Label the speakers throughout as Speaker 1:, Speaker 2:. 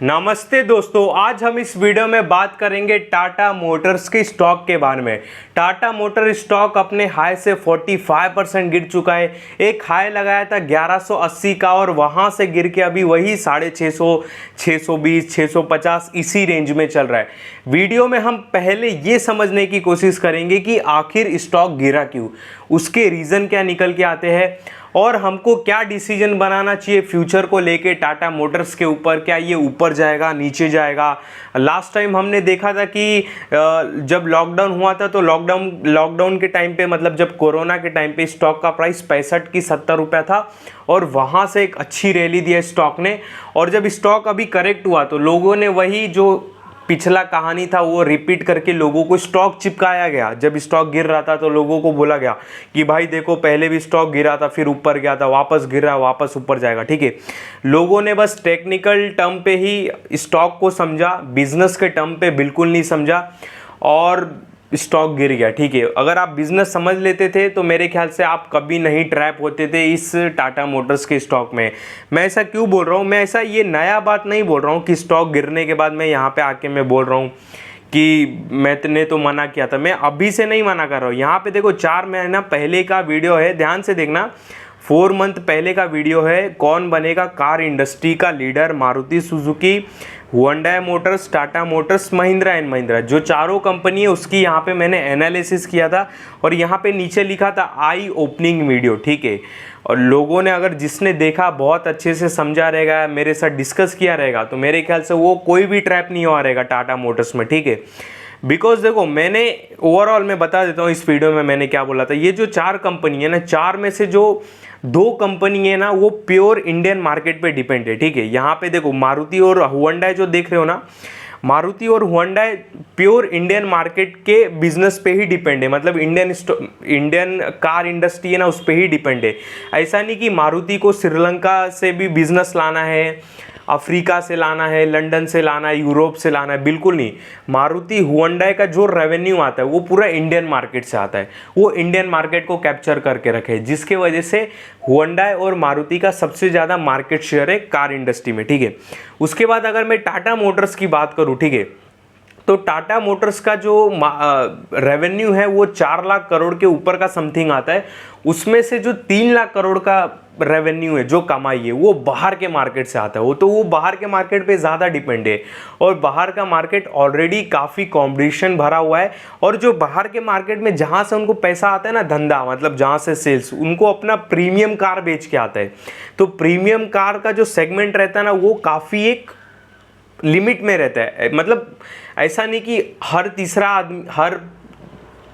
Speaker 1: नमस्ते दोस्तों, आज हम इस वीडियो में बात करेंगे टाटा मोटर्स के स्टॉक के बारे में। टाटा मोटर स्टॉक अपने हाई से 45% गिर चुका है। एक हाई लगाया था 1180 का और वहां से गिर के अभी वही 650, 620, 650 इसी रेंज में चल रहा है। वीडियो में हम पहले ये समझने की कोशिश करेंगे कि आखिर स्टॉक गिरा क्यों, उसके रीज़न क्या निकल के आते हैं और हमको क्या डिसीजन बनाना चाहिए फ्यूचर को लेके टाटा मोटर्स के ऊपर। क्या ये ऊपर जाएगा, नीचे जाएगा? लास्ट टाइम हमने देखा था कि जब लॉकडाउन हुआ था तो लॉकडाउन के टाइम पे, मतलब जब कोरोना के टाइम पे स्टॉक का प्राइस 65 की 70 रुपया था और वहाँ से एक अच्छी रैली दिया स्टॉक ने। और जब स्टॉक अभी करेक्ट हुआ तो लोगों ने वही जो पिछला कहानी था वो रिपीट करके लोगों को स्टॉक चिपकाया गया। जब स्टॉक गिर रहा था तो लोगों को बोला गया कि भाई देखो, पहले भी स्टॉक गिरा था, फिर ऊपर गया था, वापस गिर रहा, वापस ऊपर जाएगा। ठीक है, लोगों ने बस टेक्निकल टर्म पे ही स्टॉक को समझा, बिजनेस के टर्म पे बिल्कुल नहीं समझा और स्टॉक गिर गया। ठीक है, अगर आप बिजनेस समझ लेते थे तो मेरे ख्याल से आप कभी नहीं ट्रैप होते थे इस टाटा मोटर्स के स्टॉक में। मैं ऐसा क्यों बोल रहा हूँ, मैं ऐसा ये नया बात नहीं बोल रहा हूँ कि स्टॉक गिरने के बाद मैं यहाँ पे आके मैं बोल रहा हूँ कि मैंने तो मना किया था। मैं अभी से नहीं मना कर रहा हूँ। यहाँ पे देखो 4 महीना पहले का वीडियो है, ध्यान से देखना। 4 मंथ पहले का वीडियो है, कौन बनेगा कार इंडस्ट्री का leader, Maruti Suzuki, Hyundai Motors, Tata Motors, Mahindra and Mahindra, जो चारों कंपनी है उसकी यहाँ पे मैंने एनालिसिस किया था और यहाँ पे नीचे लिखा था आई ओपनिंग वीडियो। ठीक है, और लोगों ने अगर जिसने देखा बहुत अच्छे से समझा रहेगा, मेरे साथ डिस्कस किया रहेगा, तो मेरे ख्याल से वो कोई भी ट्रैप नहीं हुआ रहेगा टाटा मोटर्स में। ठीक है, बिकॉज देखो मैंने ओवरऑल मैं बता देता हूँ इस वीडियो में मैंने क्या बोला था। ये जो 4 कंपनी है ना, 4 में से जो 2 कंपनी है ना वो प्योर इंडियन मार्केट पे डिपेंड है। ठीक है, यहाँ पे देखो मारुति और हुंडई जो देख रहे हो ना, मारुति और हुंडई प्योर इंडियन मार्केट के बिजनेस पे ही डिपेंड है। मतलब इंडियन कार इंडस्ट्री है ना, उस पे ही डिपेंड है। ऐसा नहीं कि मारुति को श्रीलंका से भी बिजनेस लाना है, अफ्रीका से लाना है, लंदन से लाना है, यूरोप से लाना है, बिल्कुल नहीं। मारुति हुंडई का जो रेवेन्यू आता है वो पूरा इंडियन मार्केट से आता है। वो इंडियन मार्केट को कैप्चर करके रखे, जिसके वजह से हुंडई और मारुति का सबसे ज़्यादा मार्केट शेयर है कार इंडस्ट्री में। ठीक है, उसके बाद अगर मैं टाटा मोटर्स की बात करूँ, ठीक है, तो टाटा मोटर्स का जो रेवेन्यू है वो 4 लाख करोड़ के ऊपर का समथिंग आता है। उसमें से जो 3 लाख करोड़ का रेवेन्यू है, जो कमाई है, वो बाहर के मार्केट से आता है। वो बाहर के मार्केट पे ज़्यादा डिपेंड है और बाहर का मार्केट ऑलरेडी काफ़ी कॉम्पिटिशन भरा हुआ है। और जो बाहर के मार्केट में जहाँ से उनको पैसा आता है ना, धंधा मतलब जहाँ से सेल्स, उनको अपना प्रीमियम कार बेच के आता है। तो प्रीमियम कार का जो सेगमेंट रहता है ना, वो काफ़ी एक लिमिट में रहता है। मतलब ऐसा नहीं कि हर तीसरा आदमी, हर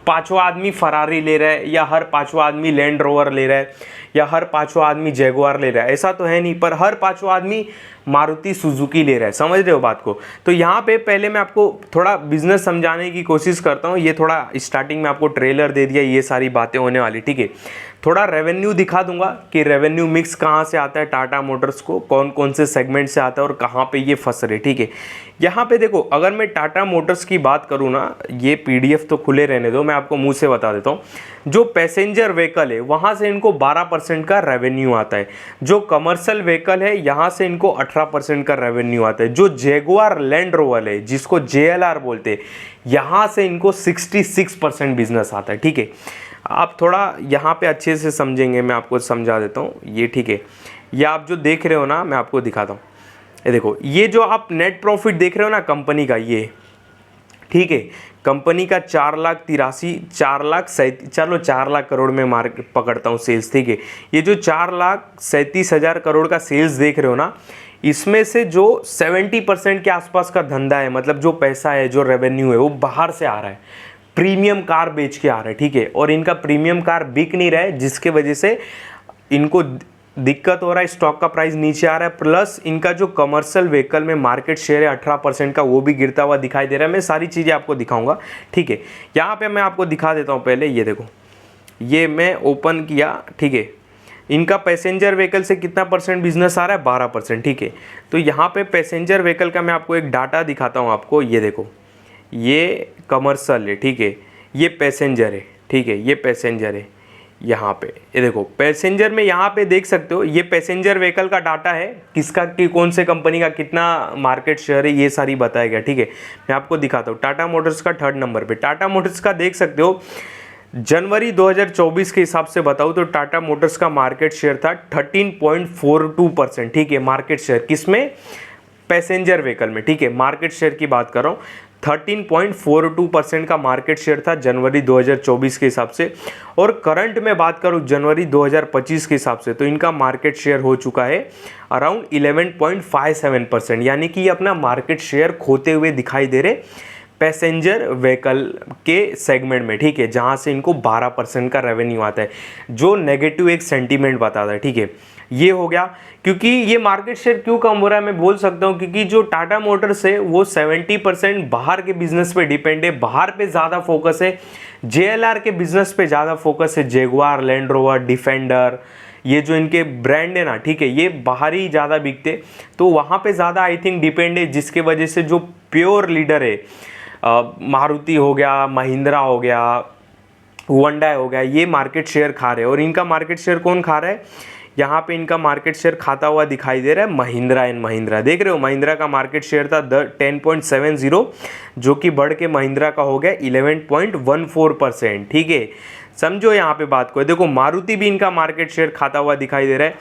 Speaker 1: 5वां आदमी फरारी ले रहा है, या हर 5वां आदमी लैंड रोवर ले रहा है, या हर 5वां आदमी जैगुआर ले रहा है, ऐसा तो है नहीं। पर हर 5वां आदमी मारुति सुजुकी ले रहा है। समझ रहे हो बात को? तो यहाँ पे पहले मैं आपको थोड़ा बिजनेस समझाने की कोशिश करता हूँ। ये थोड़ा स्टार्टिंग में आपको ट्रेलर दे दिया, ये सारी बातें होने वाली। ठीक है, थोड़ा रेवेन्यू दिखा दूंगा कि रेवेन्यू मिक्स कहाँ से आता है टाटा मोटर्स को, कौन कौन से सेगमेंट से आता है और कहाँ पे ये फंस रहे। ठीक है, यहाँ पे देखो, अगर मैं टाटा मोटर्स की बात करूँ ना, ये PDF तो खुले रहने दो, मैं आपको मुंह से बता देता हूँ। जो पैसेंजर व्हीकल है वहाँ से इनको 12% का रेवेन्यू आता है। जो कमर्शियल व्हीकल है यहाँ से इनको 18% का रेवेन्यू आता है। जो जैगुआर लैंड रोवर है, जिसको JLR बोलते हैं, यहाँ से इनको 66% बिजनेस आता है। ठीक है, आप थोड़ा यहाँ पे अच्छे से समझेंगे, मैं आपको समझा देता हूँ ये। ठीक है, ये आप जो देख रहे हो ना, मैं आपको दिखाता हूँ। ये देखो, ये जो आप नेट प्रॉफिट देख रहे हो ना कंपनी का, ये ठीक है, कंपनी का 4 लाख 4 लाख करोड़ में मार्केट पकड़ता हूँ सेल्स। ठीक है, ये जो 4,37,000 करोड़ का सेल्स देख रहे हो ना, इसमें से जो 70% के आसपास का धंधा है, मतलब जो पैसा है, जो रेवेन्यू है, वो बाहर से आ रहा है, प्रीमियम कार बेच के आ रहा है। ठीक है, और इनका प्रीमियम कार बिक नहीं रहा है, जिसके वजह से इनको दिक्कत हो रहा है, स्टॉक का प्राइस नीचे आ रहा है। प्लस इनका जो कमर्शियल व्हीकल में मार्केट शेयर है 18% का, वो भी गिरता हुआ दिखाई दे रहा है। मैं सारी चीज़ें आपको दिखाऊंगा। ठीक है, यहाँ पे मैं आपको दिखा देता हूँ। पहले ये देखो, ये मैं ओपन किया। ठीक है, इनका पैसेंजर व्हीकल से कितना परसेंट बिजनेस आ रहा है? 12%। ठीक है, तो यहाँ पे पैसेंजर व्हीकल का मैं आपको एक डाटा दिखाता हूँ आपको। ये देखो, ये कमर्शियल है। ठीक है, ये पैसेंजर है। ठीक है, ये पैसेंजर है, यहाँ पे ये देखो पैसेंजर में यहाँ पे देख सकते हो, ये पैसेंजर व्हीकल का डाटा है, किसका कि कौन से कंपनी का कितना मार्केट शेयर है ये सारी बताया गया। ठीक है, मैं आपको दिखाता हूँ। टाटा मोटर्स का 3rd नंबर पे, टाटा मोटर्स का देख सकते हो जनवरी 2024 के हिसाब से बताऊँ तो टाटा मोटर्स का मार्केट शेयर था 13.42%। ठीक है, मार्केट शेयर किसमें, पैसेंजर व्हीकल में। ठीक है, मार्केट शेयर की बात कर रहा हूँ, 13.42% का मार्केट शेयर था जनवरी 2024 के हिसाब से। और करंट में बात करूं जनवरी 2025 के हिसाब से तो इनका मार्केट शेयर हो चुका है अराउंड 11.57%, यानी कि ये अपना मार्केट शेयर खोते हुए दिखाई दे रहे पैसेंजर व्हीकल के सेगमेंट में। ठीक है, जहां से इनको 12% का रेवेन्यू आता है, जो नेगेटिव एक सेंटीमेंट बताता है। ठीक है, ये हो गया। क्योंकि ये मार्केट शेयर क्यों कम हो रहा है मैं बोल सकता हूँ, क्योंकि जो टाटा मोटर्स है वो 70% बाहर के बिजनेस पे डिपेंड है, बाहर पे ज़्यादा फोकस है। JLR के बिजनेस पे ज़्यादा फोकस है, जैगुआर, लैंड रोवर, डिफेंडर, ये जो इनके ब्रांड है ना, ठीक है, ये बाहर ही ज़्यादा बिकते, तो वहाँ पे ज़्यादा आई थिंक डिपेंड है, जिसके वजह से जो प्योर लीडर है मारुति हो गया, महिंद्रा हो गया, हुंडई हो गया, ये मार्केट शेयर खा रहे हैं। और इनका मार्केट शेयर कौन खा रहा है, यहाँ पे इनका मार्केट शेयर खाता हुआ दिखाई दे रहा है महिंद्रा एंड महिंद्रा। देख रहे हो, महिंद्रा का मार्केट शेयर था 10.70, जो कि बढ़ के महिंद्रा का हो गया 11.14%। ठीक है, समझो यहाँ पे बात को। देखो मारुति भी इनका मार्केट शेयर खाता हुआ दिखाई दे रहा है,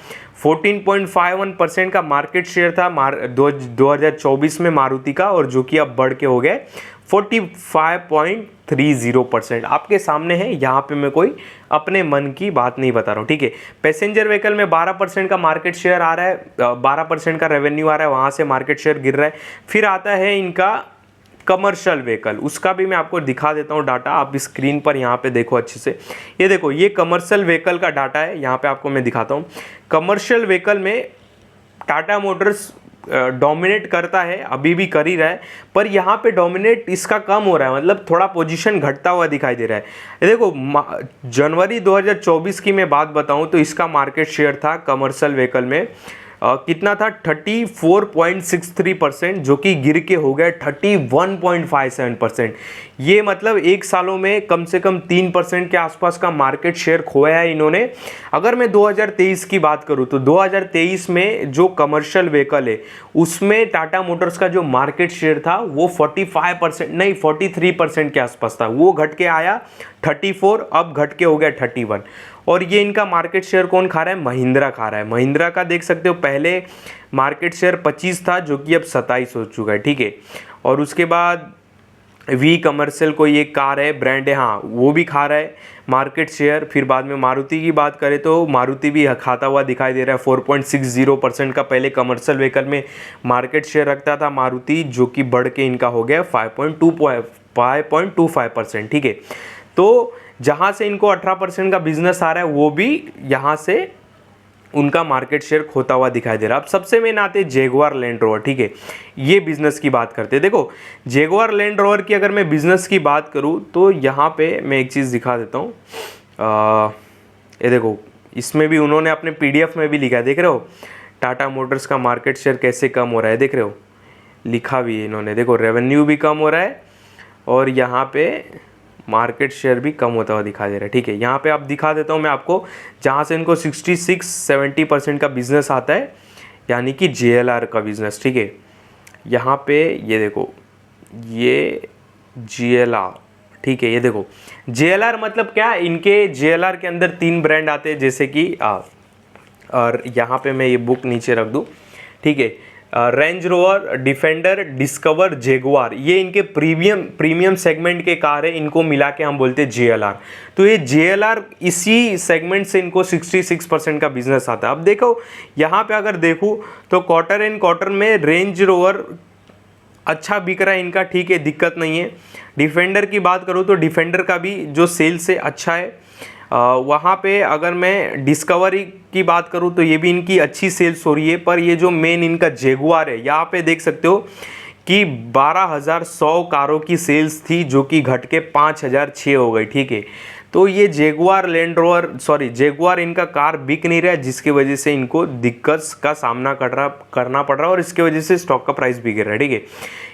Speaker 1: 14.51% का मार्केट शेयर था 2024 में मारुति का, और जो कि अब बढ़ के हो गया 45.30%। आपके सामने है, यहाँ पे मैं कोई अपने मन की बात नहीं बता रहा हूँ। ठीक है, पैसेंजर व्हीकल में 12% का मार्केट शेयर आ रहा है, 12% का रेवेन्यू आ रहा है, वहाँ से मार्केट शेयर गिर रहा है। फिर आता है इनका कमर्शियल व्हीकल, उसका भी मैं आपको दिखा देता हूँ डाटा, आप स्क्रीन पर यहाँ पे देखो अच्छे से। ये देखो, ये कमर्शियल व्हीकल का डाटा है, यहाँ पे आपको मैं दिखाता हूँ। कमर्शियल व्हीकल में टाटा मोटर्स डोमिनेट करता है, अभी भी कर ही रहा है, पर यहाँ पे डोमिनेट इसका कम हो रहा है, मतलब थोड़ा पोजीशन घटता हुआ दिखाई दे रहा है। देखो जनवरी 2024 की मैं बात बताऊँ तो इसका मार्केट शेयर था कमर्शियल व्हीकल में कितना था 34.63%, जो कि गिर के हो गया 31.57%। ये मतलब एक सालों में कम से कम 3% के आसपास का मार्केट शेयर खोया है इन्होंने। अगर मैं 2023 की बात करूं तो 2023 में जो कमर्शियल व्हीकल है उसमें टाटा मोटर्स का जो मार्केट शेयर था वो 45% नहीं 43% के आसपास था, वो घट के आया 34, अब घट के हो गया 31। और ये इनका मार्केट शेयर कौन खा रहा है, महिंद्रा खा रहा है। महिंद्रा का देख सकते हो पहले मार्केट शेयर 25 था, जो कि अब 27 हो चुका है। ठीक है, और उसके बाद वी कमर्शियल कोई एक कार है, ब्रांड है, हाँ वो भी खा रहा है मार्केट शेयर। फिर बाद में मारुति की बात करें तो मारुति भी खाता हुआ दिखाई दे रहा है, 4.60% का पहले कमर्शियल व्हीकल में मार्केट शेयर रखता था मारुति, जो कि बढ़ के इनका हो गया 5.25%। ठीक है, तो जहाँ से इनको 18% का बिजनेस आ रहा है वो भी यहाँ से उनका मार्केट शेयर खोता हुआ दिखाई दे रहा है। अब सबसे मेन आते जैगुआर लैंड रोवर। ठीक है, ये बिजनेस की बात करते हैं। देखो जैगुआर लैंड रोवर की अगर मैं बिजनेस की बात करूँ तो यहाँ पे मैं एक चीज़ दिखा देता हूँ। ये देखो, इसमें भी उन्होंने अपने PDF में भी लिखा है, देख रहे हो टाटा मोटर्स का मार्केट शेयर कैसे कम हो रहा है, देख रहे हो लिखा भी है इन्होंने। देखो रेवेन्यू भी कम हो रहा है और यहाँ पे मार्केट शेयर भी कम होता हुआ दिखा दे रहा है। ठीक है, यहाँ पे आप दिखा देता हूँ मैं आपको, जहाँ से इनको 66-70% का बिजनेस आता है, यानी कि JLR का बिजनेस। ठीक है, यहाँ पे ये देखो, ये JLR। ठीक है, ये देखो JLR मतलब क्या, इनके JLR के अंदर 3 ब्रांड आते हैं, जैसे कि और यहाँ पे मैं ये बुक नीचे रख दूँ। ठीक है, range rover, defender, discover, Jaguar, ये इनके प्रीमियम सेगमेंट के कार है, इनको मिला के हम बोलते हैं JLR। तो ये JLR इसी सेगमेंट से इनको 66% का बिजनेस आता है। अब देखो यहाँ पे अगर देखूँ तो क्वार्टर एंड क्वार्टर में रेंज रोवर अच्छा बिक रहा है इनका, ठीक है, दिक्कत नहीं है। डिफेंडर की बात करूँ तो डिफेंडर का भी जो सेल्स है अच्छा है। वहाँ पे अगर मैं डिस्कवरी की बात करूँ तो ये भी इनकी अच्छी सेल्स हो रही है। पर ये जो मेन इनका जैगुआर है, यहाँ पे देख सकते हो कि 12,100 कारों की सेल्स थी, जो कि घट के 5,006 हो गई। ठीक है, तो ये जैगुआर जैगुआर इनका कार बिक नहीं रहा है, जिसकी वजह से इनको दिक्कत का सामना करना पड़ रहा है और इसकी वजह से स्टॉक का प्राइस भी गिर रहा है। ठीक है,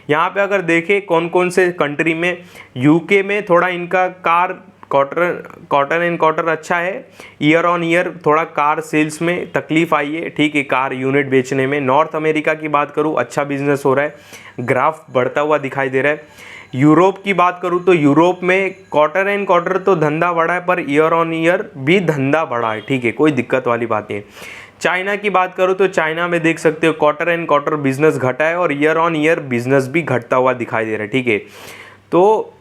Speaker 1: यहाँ पे अगर देखें कौन कौन से कंट्री में, UK में थोड़ा इनका कार क्वार्टर एंड क्वार्टर अच्छा है। ईयर ऑन ईयर थोड़ा कार सेल्स में तकलीफ आई है, ठीक है, कार यूनिट बेचने में। नॉर्थ अमेरिका की बात करूँ अच्छा बिजनेस हो रहा है, ग्राफ बढ़ता हुआ दिखाई दे रहा है। यूरोप की बात करूँ तो यूरोप में क्वार्टर एंड क्वार्टर तो धंधा बढ़ा है, पर ईयर ऑन ईयर भी धंधा बढ़ा है, ठीक है, कोई दिक्कत वाली बात नहीं है। चाइना की बात करूँ तो चाइना में देख सकते हो क्वार्टर एंड क्वार्टर बिजनेस घटा है और ईयर ऑन ईयर बिजनेस भी घटता हुआ दिखाई दे रहा है, ठीक है। तो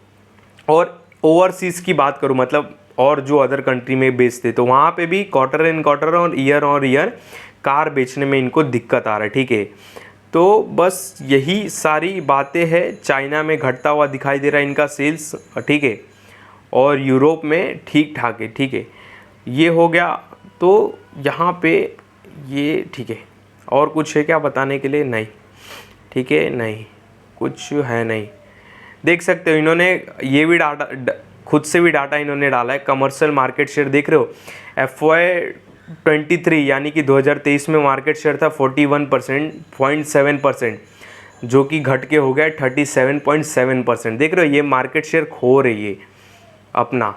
Speaker 1: और ओवरसीज़ की बात करूँ, मतलब और जो अदर कंट्री में बेचते तो वहाँ पे भी क्वार्टर एंड क्वार्टर और ईयर कार बेचने में इनको दिक्कत आ रहा है, ठीक है। तो बस यही सारी बातें हैं। चाइना में घटता हुआ दिखाई दे रहा है इनका सेल्स, ठीक है, और यूरोप में ठीक ठाक है, ठीक है। ये हो गया। तो यहाँ पे ये ठीक है। और कुछ है क्या बताने के लिए? नहीं, ठीक है, नहीं कुछ है नहीं। देख सकते हो इन्होंने ये भी डाटा खुद से भी डाटा इन्होंने डाला है। कमर्शियल मार्केट शेयर देख रहे हो, FY23 यानी कि 2023 में मार्केट शेयर था 41.7%, जो कि घट के हो गया 37.7%। देख रहे हो ये मार्केट शेयर खो रही है अपना,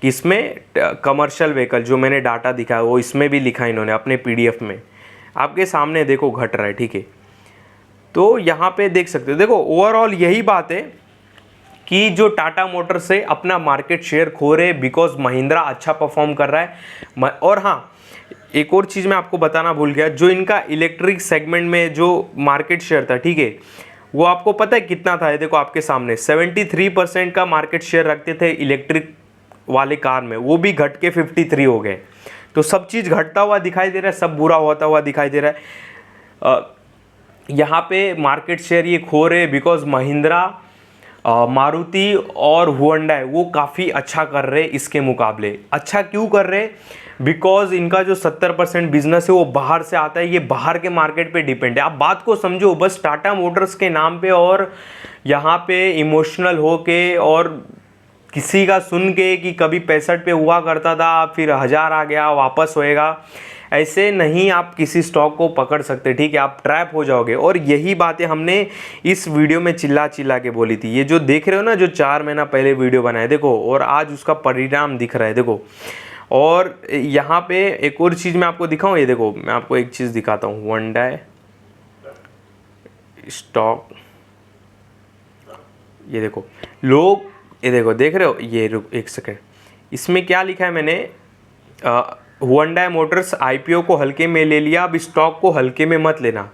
Speaker 1: किसमें? Commercial vehicle. जो मैंने डाटा दिखाया वो इसमें भी लिखा इन्होंने अपने PDF में, आपके सामने देखो घट रहा है, ठीक है। तो यहाँ पे देख सकते हो, देखो ओवरऑल यही बात है कि जो टाटा मोटर से अपना मार्केट शेयर खो रहे, बिकॉज महिंद्रा अच्छा परफॉर्म कर रहा है। और हाँ, एक और चीज़ मैं आपको बताना भूल गया, जो इनका इलेक्ट्रिक सेगमेंट में जो मार्केट शेयर था, ठीक है, वो आपको पता है कितना था? ये देखो आपके सामने 73% का मार्केट शेयर रखते थे इलेक्ट्रिक वाले कार में, वो भी घट के 53 हो गए। तो सब चीज़ घटता हुआ दिखाई दे रहा है, सब बुरा होता हुआ दिखाई दे रहा है। यहाँ पे मार्केट शेयर ये खो रहे बिकॉज महिंद्रा, मारुति और हुंडई वो काफ़ी अच्छा कर रहे इसके मुकाबले। अच्छा क्यों कर रहे? बिकॉज इनका जो 70% बिजनेस है वो बाहर से आता है, ये बाहर के मार्केट पे डिपेंड है। आप बात को समझो, बस टाटा मोटर्स के नाम पे और यहाँ पे इमोशनल होके और किसी का सुन के कि कभी 65 पे हुआ करता था, फिर 1000 आ गया, वापस होएगा, ऐसे नहीं आप किसी स्टॉक को पकड़ सकते, ठीक है, आप ट्रैप हो जाओगे। और यही बातें हमने इस वीडियो में चिल्ला चिल्ला के बोली थी। ये जो देख रहे हो ना, जो 4 महीना पहले वीडियो बनाए, देखो, और आज उसका परिणाम दिख रहा है, देखो। और यहाँ पे एक और चीज़ मैं आपको दिखाऊँ, ये देखो, मैं आपको एक चीज़ दिखाता हूँ, हुंडई स्टॉक, ये देखो लोग, ये देखो, देख रहे हो, ये रुक एक सेकेंड, इसमें क्या लिखा है मैंने? हुंडई मोटर्स IPO को हल्के में ले लिया, अब स्टॉक को हल्के में मत लेना।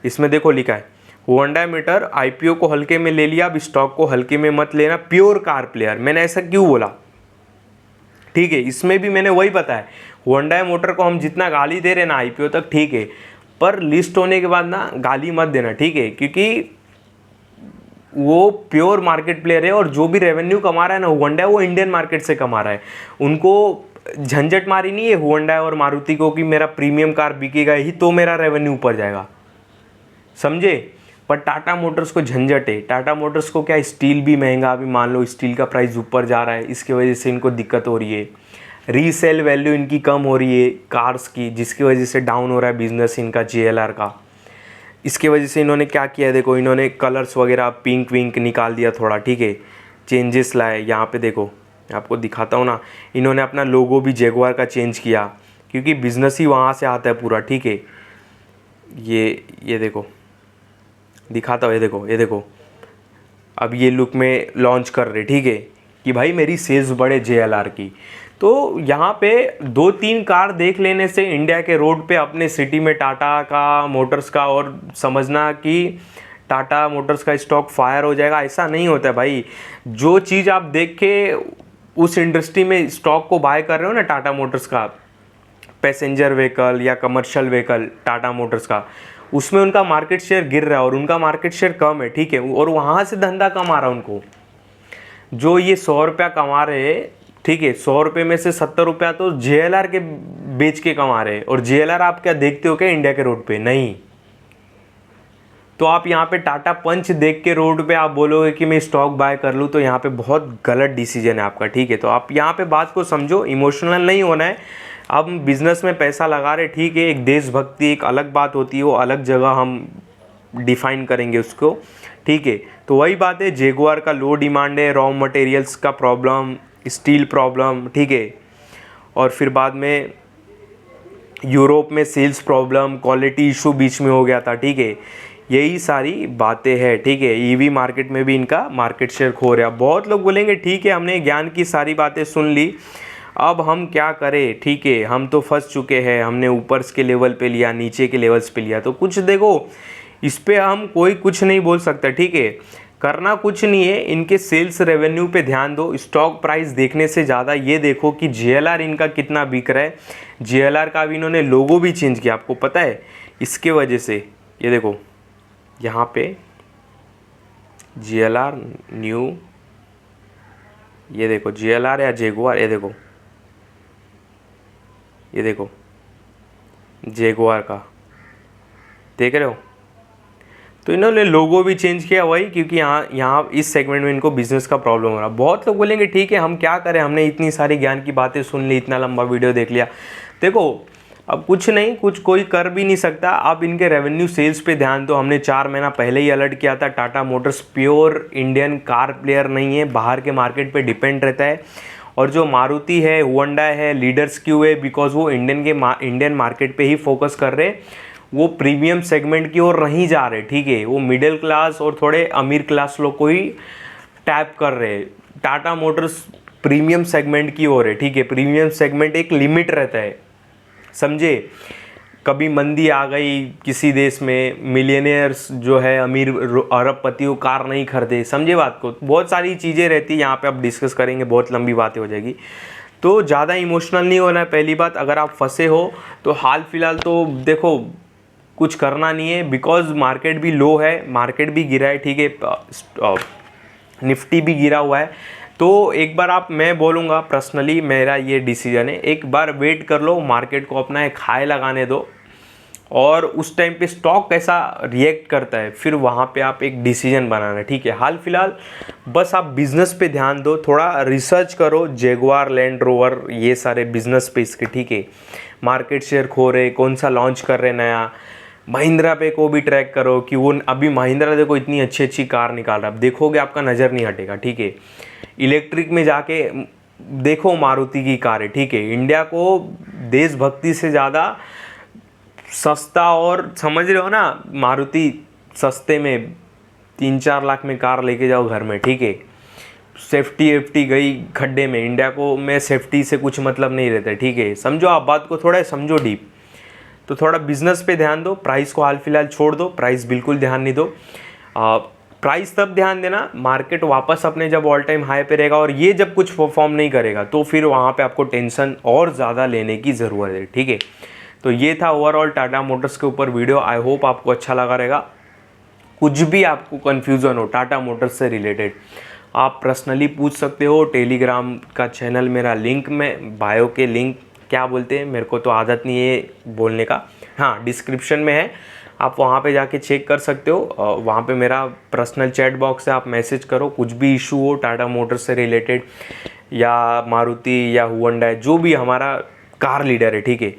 Speaker 1: इसमें देखो लिखा है, हुंडई मोटर IPO को हल्के में ले लिया, अब स्टॉक को हल्के में मत लेना, प्योर कार प्लेयर। मैंने ऐसा क्यों बोला? ठीक है, इसमें भी मैंने वही बताया, हुंडई मोटर को हम जितना गाली दे रहे ना IPO तक, ठीक है, पर लिस्ट होने के बाद ना गाली मत देना, ठीक है, क्योंकि वो प्योर मार्केट प्लेयर है और जो भी रेवेन्यू कमा रहा है ना हुंडई, वो इंडियन मार्केट से कमा रहा है। उनको झंझट मारी नहीं है हुंडई और मारुति को कि मेरा प्रीमियम कार बिकेगा ही तो मेरा रेवेन्यू ऊपर जाएगा, समझे? पर टाटा मोटर्स को झंझट है। टाटा मोटर्स को क्या, स्टील भी महंगा, अभी मान लो स्टील का प्राइस ऊपर जा रहा है, इसकी वजह से इनको दिक्कत हो रही है। रीसेल वैल्यू इनकी कम हो रही है कार्स की, जिसकी वजह से डाउन हो रहा है बिजनेस इनका JLR का। इसके वजह से इन्होंने क्या किया, देखो, इन्होंने कलर्स वगैरह पिंक विंक निकाल दिया थोड़ा, ठीक है, चेंजेस लाए। यहाँ पे देखो, आपको दिखाता हूँ ना, इन्होंने अपना लोगो भी जैगुआर का चेंज किया, क्योंकि बिजनेस ही वहाँ से आता है पूरा, ठीक है। ये देखो, दिखाता हूँ, ये देखो, अब ये लुक में लॉन्च कर रहे, ठीक है, कि भाई मेरी सेल्स बढ़े JLR की। तो यहाँ पे 2-3 कार देख लेने से इंडिया के रोड पे अपने सिटी में टाटा का मोटर्स का और समझना कि टाटा मोटर्स का स्टॉक फायर हो जाएगा, ऐसा नहीं होता है भाई। जो चीज़ आप देख के उस इंडस्ट्री में स्टॉक को बाय कर रहे हो ना, टाटा मोटर्स का पैसेंजर व्हीकल या कमर्शियल व्हीकल टाटा मोटर्स का, उसमें उनका मार्केट शेयर गिर रहा है और उनका मार्केट शेयर कम है, ठीक है, और वहाँ से धंधा कमा रहा है उनको। जो ये 100 रुपया कमा रहे हैं, ठीक है, 100 रुपये में से 70 रुपया तो JLR के बेच के कमा रहे हैं। और JLR आप क्या देखते हो क्या इंडिया के रोड पे? नहीं। तो आप यहाँ पे टाटा पंच देख के रोड पे आप बोलोगे कि मैं स्टॉक बाय कर लूँ, तो यहाँ पे बहुत गलत डिसीजन है आपका, ठीक है। तो आप यहाँ पे बात को समझो, इमोशनल नहीं होना है। अब बिजनेस में पैसा लगा रहे, ठीक है, एक देशभक्ति एक अलग बात होती है, वो अलग जगह हम डिफाइन करेंगे उसको, ठीक है। तो वही बात है, जैगुआर का लो डिमांड है, रॉ मटेरियल्स का प्रॉब्लम, स्टील प्रॉब्लम, ठीक है, और फिर बाद में यूरोप में सेल्स प्रॉब्लम, क्वालिटी इशू बीच में हो गया था, ठीक है। यही सारी बातें हैं, ठीक है। ईवी मार्केट में भी इनका मार्केट शेयर खो रहा। बहुत लोग बोलेंगे ठीक है हमने ज्ञान की सारी बातें सुन ली, अब हम क्या करें, ठीक है, हम तो फंस चुके हैं, हमने ऊपर के लेवल पे लिया, नीचे के लेवल्स पे लिया, तो कुछ देखो इस पे हम कोई कुछ नहीं बोल सकता, ठीक है। करना कुछ नहीं है, इनके सेल्स रेवेन्यू पे ध्यान दो। स्टॉक प्राइस देखने से ज़्यादा ये देखो कि JLR इनका कितना बिक रहा है। JLR का भी इन्होंने लोगो भी चेंज किया, आपको पता है, इसके वजह से। ये देखो यहाँ पे JLR न्यू, ये देखो JLR या जैगुआर, ये देखो जैगुआर का, देख रहे हो। तो इन्होंने लोगो भी चेंज किया, वही क्योंकि यहाँ इस सेगमेंट में इनको बिजनेस का प्रॉब्लम हो रहा। बहुत लोग बोलेंगे ठीक है हम क्या करें, हमने इतनी सारी ज्ञान की बातें सुन ली, इतना लंबा वीडियो देख लिया। देखो अब कुछ नहीं, कुछ कोई कर भी नहीं सकता। आप इनके रेवेन्यू सेल्स पे ध्यान दो। हमने 4 महीना पहले ही अलर्ट किया था, Tata Motors pure Indian car player नहीं है, बाहर के मार्केट पे डिपेंड रहता है। और जो मारुति है, होंडा है, लीडर्स क्यों है, बिकॉज वो इंडियन मार्केट पे ही फोकस कर रहे, वो प्रीमियम सेगमेंट की ओर नहीं जा रहे, ठीक है। वो मिडिल क्लास और थोड़े अमीर क्लास लोग को ही टैप कर रहे। टाटा मोटर्स प्रीमियम सेगमेंट की ओर है, ठीक है। प्रीमियम सेगमेंट एक लिमिट रहता है, समझे। कभी मंदी आ गई किसी देश में, मिलियनियर्स जो है अमीर अरबपति वो कार नहीं खरीदे, समझे बात को। बहुत सारी चीज़ें रहती है, यहाँ पे आप डिस्कस करेंगे, बहुत लंबी बातें हो जाएगी। तो ज़्यादा इमोशनल नहीं होना है। पहली बात, अगर आप फंसे हो तो हाल फिलहाल तो देखो कुछ करना नहीं है, बिकॉज मार्केट भी लो है, मार्केट भी गिरा है, ठीक है, निफ्टी भी गिरा हुआ है। तो एक बार मैं बोलूँगा पर्सनली, मेरा ये डिसीजन है, एक बार वेट कर लो, मार्केट को अपना एक हाई लगाने दो, और उस टाइम पे स्टॉक कैसा रिएक्ट करता है फिर वहाँ पे आप एक डिसीजन बनाना, ठीक है। हाल फिलहाल बस आप बिजनेस पे ध्यान दो, थोड़ा रिसर्च करो, जैगुआर, लैंड रोवर, ये सारे बिजनेस पे इसके, ठीक है। मार्केट शेयर खो रहे, कौन सा लॉन्च कर रहे नया। महिंद्रा पे को भी ट्रैक करो कि वो अभी महिंद्रा देखो इतनी अच्छी अच्छी कार निकाल रहा है, आप देखोगे आपका नज़र नहीं हटेगा, ठीक है। इलेक्ट्रिक में जाके देखो मारुति की कार है, ठीक है। इंडिया को देशभक्ति से ज़्यादा सस्ता, और समझ रहे हो ना, मारुति सस्ते में 3-4 लाख में कार लेके जाओ घर में, ठीक है। सेफ्टी गई खड्डे में, इंडिया को में सेफ्टी से कुछ मतलब नहीं रहता, ठीक है। समझो आप बात को, थोड़ा समझो डीप। तो थोड़ा बिजनेस पे ध्यान दो, प्राइस को हाल फिलहाल छोड़ दो, प्राइस बिल्कुल ध्यान नहीं दो। प्राइस तब ध्यान देना मार्केट वापस अपने जब ऑल टाइम हाई पे रहेगा और ये जब कुछ परफॉर्म नहीं करेगा, तो फिर वहाँ पे आपको टेंशन और ज़्यादा लेने की ज़रूरत है, ठीक है। तो ये था ओवरऑल टाटा मोटर्स के ऊपर वीडियो। आई होप आपको अच्छा लगा रहेगा। कुछ भी आपको कन्फ्यूज़न हो टाटा मोटर्स से रिलेटेड, आप पर्सनली पूछ सकते हो। टेलीग्राम का चैनल मेरा लिंक में, बायो के लिंक क्या बोलते हैं, मेरे को तो आदत नहीं है बोलने का, हाँ डिस्क्रिप्शन में है, आप वहाँ पे जाके चेक कर सकते हो। वहाँ पे मेरा पर्सनल चैट बॉक्स है, आप मैसेज करो, कुछ भी इशू हो टाटा मोटर्स से रिलेटेड या मारुति या होंडा, जो भी हमारा कार लीडर है, ठीक है,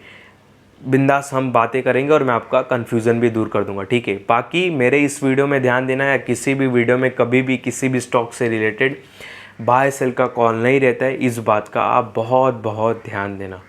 Speaker 1: बिंदास हम बातें करेंगे और मैं आपका कन्फ्यूज़न भी दूर कर दूंगा, ठीक है। बाकी मेरे इस वीडियो में ध्यान देना, या किसी भी वीडियो में कभी भी किसी भी स्टॉक से रिलेटेड बाय सेल का कॉल नहीं रहता है, इस बात का आप बहुत बहुत ध्यान देना।